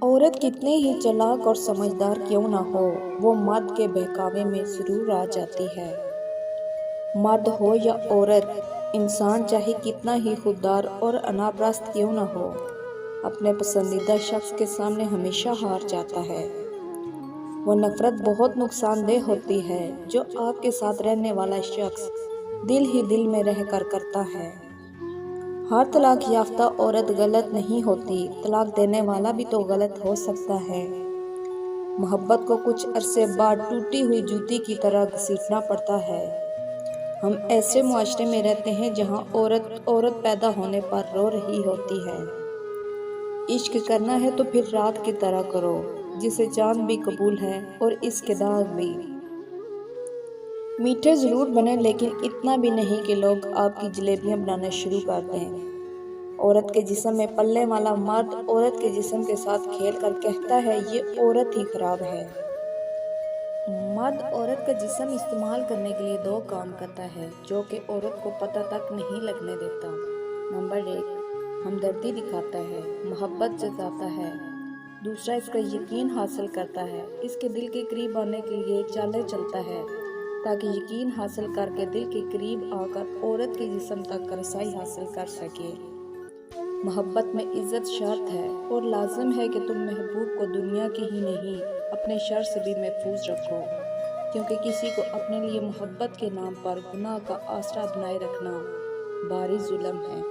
औरत कितने ही चालाक और समझदार क्यों ना हो, वो मर्द के बहकावे में ज़रूर आ जाती है। मर्द हो या औरत, इंसान चाहे कितना ही खुददार और अनापरस्त क्यों ना हो, अपने पसंदीदा शख्स के सामने हमेशा हार जाता है। वो नफरत बहुत नुकसानदेह होती है जो आपके साथ रहने वाला शख्स दिल ही दिल में रह कर करता है। हर तलाक याफ्ता औरत गलत नहीं होती, तलाक देने वाला भी तो गलत हो सकता है। मोहब्बत को कुछ अरसे बाद टूटी हुई जूती की तरह घसीटना पड़ता है। हम ऐसे मुआशरे में रहते हैं जहां औरत पैदा होने पर रो रही होती है। इश्क करना है तो फिर रात की तरह करो, जिसे चांद भी कबूल है और इसके दाग भी। मीठे ज़रूर बने, लेकिन इतना भी नहीं कि लोग आपकी जलेबियां बनाना शुरू कर दें। औरत के जिस्म में पलने वाला मर्द औरत के जिस्म के साथ खेल कर कहता है ये औरत ही खराब है। मर्द औरत का जिस्म इस्तेमाल करने के लिए दो काम करता है जो कि औरत को पता तक नहीं लगने देता। नंबर 1, हमदर्दी दिखाता है, मोहब्बत जताता है। दूसरा, इसका यकीन हासिल करता है, इसके दिल के करीब आने के लिए चालें चलता है ताकि यकीन हासिल करके दिल के करीब आकर औरत के जिस्म तक रसाई हासिल कर सके। मोहब्बत में इज्जत शर्त है और लाजिम है कि तुम महबूब को दुनिया की ही नहीं अपने शर से भी महफूज रखो, क्योंकि किसी को अपने लिए मोहब्बत के नाम पर गुनाह का आसरा बनाए रखना भारी जुल्म है।